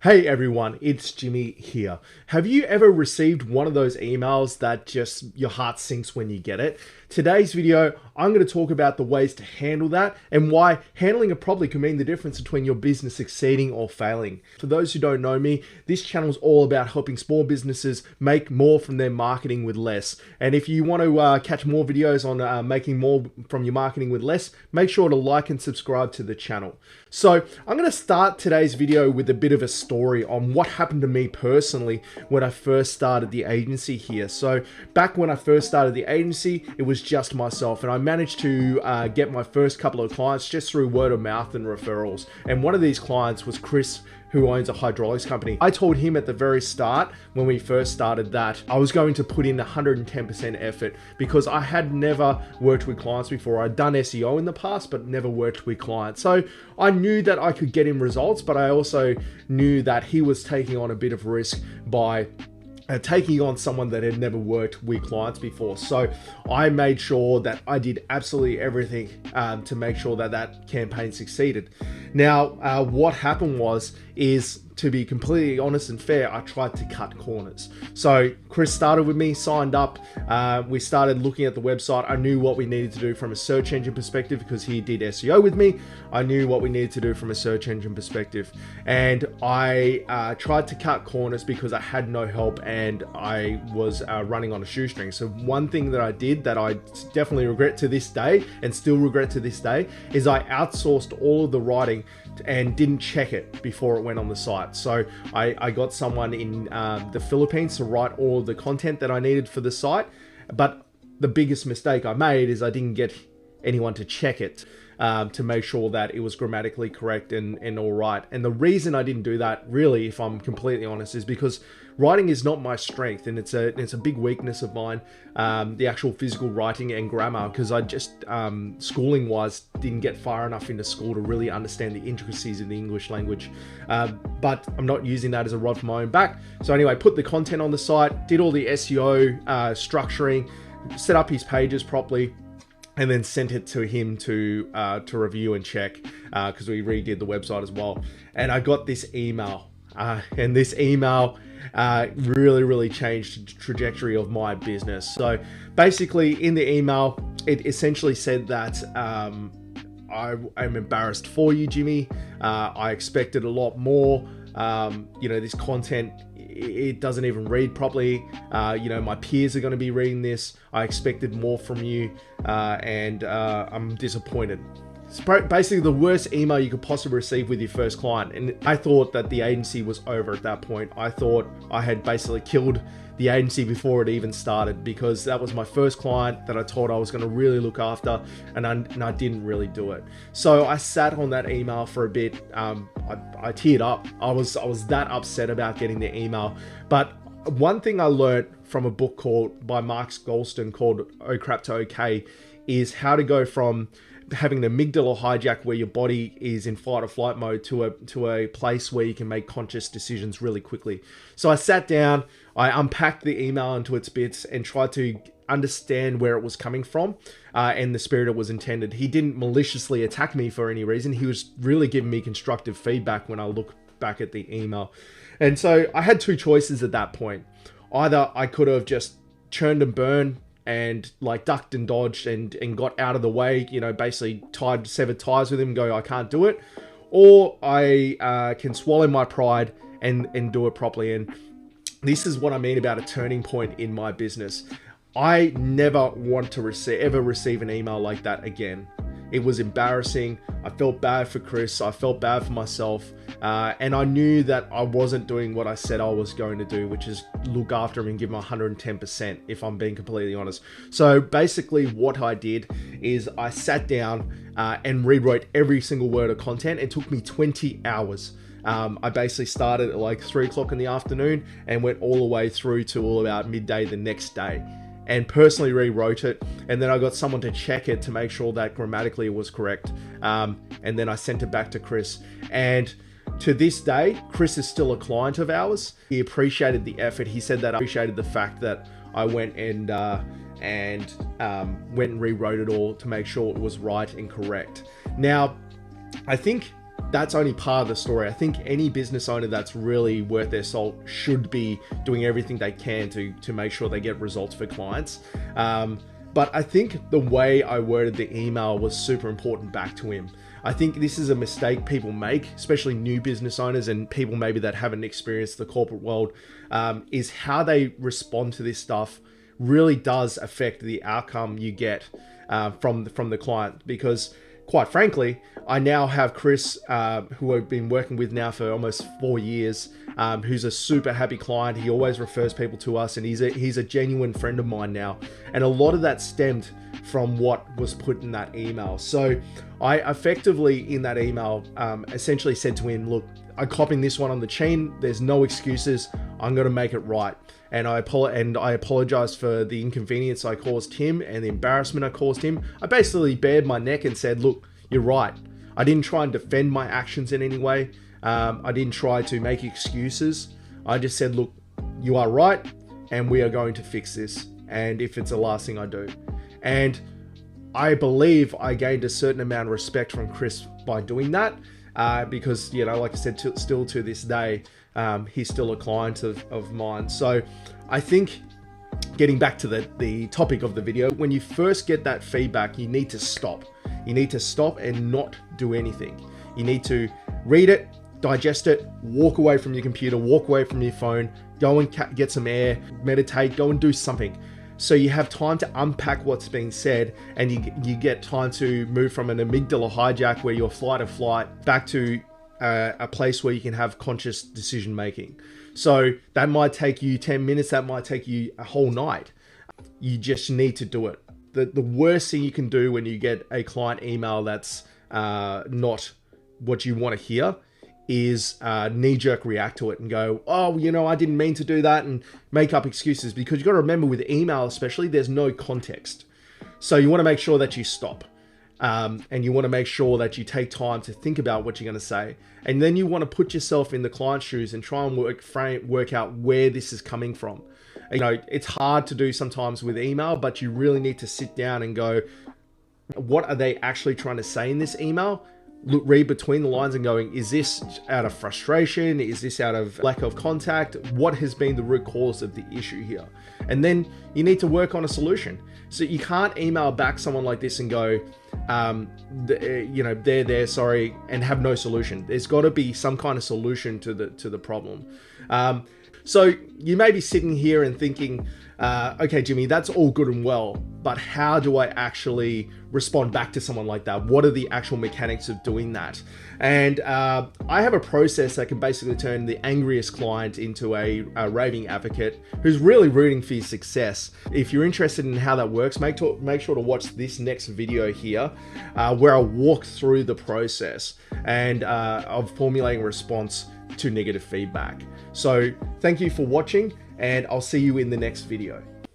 Hey everyone, it's Jimmy here. Have you ever received one of those emails that just your heart sinks when you get it? Today's video, I'm going to talk about the ways to handle that and why handling it properly can mean the difference between your business succeeding or failing. For those who don't know me, this channel is all about helping small businesses make more from their marketing with less. And if you want to catch more videos on making more from your marketing with less, make sure to like and subscribe to the channel. So I'm going to start today's video with a bit of a story on what happened to me personally when I first started the agency here. So back when I first started the agency, it was just myself, and I managed to get my first couple of clients just through word of mouth and referrals. And one of these clients was Chris, who owns a hydraulics company. I told him at the very start, when we first started, that I was going to put in 110% effort because I had never worked with clients before. I'd done SEO in the past, but never worked with clients. So I knew that I could get him results, but I also knew that he was taking on a bit of risk by taking on someone that had never worked with clients before. So I made sure that I did absolutely everything to make sure that that campaign succeeded. Now, what happened is, to be completely honest and fair, I tried to cut corners. So Chris started with me, signed up. We started looking at the website. I knew what we needed to do from a search engine perspective because he did SEO with me. I knew what we needed to do from a search engine perspective. And I tried to cut corners because I had no help and I was running on a shoestring. So one thing that I did that I definitely regret to this day and still regret to this day is I outsourced all of the writing and didn't check it before it went on the site. So I got someone in the Philippines to write all of the content that I needed for the site. But the biggest mistake I made is I didn't get anyone to check it to make sure that it was grammatically correct and all right. And the reason I didn't do that, really, if I'm completely honest, is because writing is not my strength, and it's a big weakness of mine, the actual physical writing and grammar, because I just, schooling wise, didn't get far enough into school to really understand the intricacies of the English language. But I'm not using that as a rod for my own back. So anyway, put the content on the site, did all the SEO structuring, set up his pages properly, and then sent it to him to review and check, because we redid the website as well. And I got this email, and this email really changed the trajectory of my business. So basically in the email, it essentially said that I'm embarrassed for you, Jimmy. I expected a lot more. This content, it doesn't even read properly. My peers are going to be reading this. I expected more from you, and I'm disappointed. It's basically the worst email you could possibly receive with your first client. And I thought that the agency was over at that point. I thought I had basically killed the agency before it even started, because that was my first client that I thought I was going to really look after, and I didn't really do it. So I sat on that email for a bit. I teared up. I was that upset about getting the email. But one thing I learned from a book by Mark Goulston called Oh Crap to Okay is how to go from having an amygdala hijack where your body is in fight or flight mode to a place where you can make conscious decisions really quickly. So I sat down, I unpacked the email into its bits and tried to understand where it was coming from and the spirit it was intended. He didn't maliciously attack me for any reason. He was really giving me constructive feedback when I look back at the email. And so I had two choices at that point. Either I could have just churned and burned and like ducked and dodged and got out of the way, basically severed ties with him and go, I can't do it. Or I can swallow my pride and do it properly. And this is what I mean about a turning point in my business. I never want to ever receive an email like that again. It was embarrassing. I felt bad for Chris. I felt bad for myself. And I knew that I wasn't doing what I said I was going to do, which is look after him and give him 110%, if I'm being completely honest. So basically what I did is I sat down and rewrote every single word of content. It took me 20 hours. I basically started at like 3 o'clock in the afternoon and went all the way through to all about midday the next day, and personally rewrote it. And then I got someone to check it to make sure that grammatically it was correct. And then I sent it back to Chris. And to this day, Chris is still a client of ours. He appreciated the effort. He said that I appreciated the fact that I went and went and rewrote it all to make sure it was right and correct. Now, I think that's only part of the story. I think any business owner that's really worth their salt should be doing everything they can to make sure they get results for clients. But I think the way I worded the email was super important back to him. I think this is a mistake people make, especially new business owners and people maybe that haven't experienced the corporate world, is how they respond to this stuff really does affect the outcome you get from the client. Because quite frankly, I now have Chris, who I've been working with now for almost 4 years, who's a super happy client. He always refers people to us, and he's a genuine friend of mine now. And a lot of that stemmed from what was put in that email. So I effectively, in that email, essentially said to him, look, I'm copying this one on the chain. There's no excuses. I'm going to make it right. And I apologize for the inconvenience I caused him and the embarrassment I caused him. I basically bared my neck and said, look, you're right. I didn't try and defend my actions in any way. I didn't try to make excuses. I just said, look, you are right, and we are going to fix this. And if it's the last thing I do. And I believe I gained a certain amount of respect from Chris by doing that, because, you know, like I said, still to this day, he's still a client of mine. So I think, getting back to the topic of the video, when you first get that feedback, you need to stop. You need to stop and not do anything. You need to read it, digest it, walk away from your computer, walk away from your phone, go and get some air, meditate, go and do something. So you have time to unpack what's being said, and you get time to move from an amygdala hijack where you're fight or flight back to a place where you can have conscious decision making. So that might take you 10 minutes, that might take you a whole night. You just need to do it. The worst thing you can do when you get a client email that's not what you want to hear is knee-jerk react to it and go, oh, you know, I didn't mean to do that, and make up excuses. Because you've got to remember, with email especially, there's no context. So you want to make sure that you stop. And you want to make sure that you take time to think about what you're going to say. And then you want to put yourself in the client's shoes and try and work out where this is coming from. You know, it's hard to do sometimes with email, but you really need to sit down and go, what are they actually trying to say in this email? Look, read between the lines and going, is this out of frustration? Is this out of lack of contact? What has been the root cause of the issue here? And then you need to work on a solution. So you can't email back someone like this and go, you know, there, sorry, and have no solution. There's got to be some kind of solution to the problem. So you may be sitting here and thinking, okay, Jimmy, that's all good and well, but how do I actually respond back to someone like that? What are the actual mechanics of doing that? And I have a process that can basically turn the angriest client into a raving advocate who's really rooting for your success. If you're interested in how that works, make sure to watch this next video here, where I walk through the process and of formulating a response to negative feedback. So thank you for watching, and I'll see you in the next video.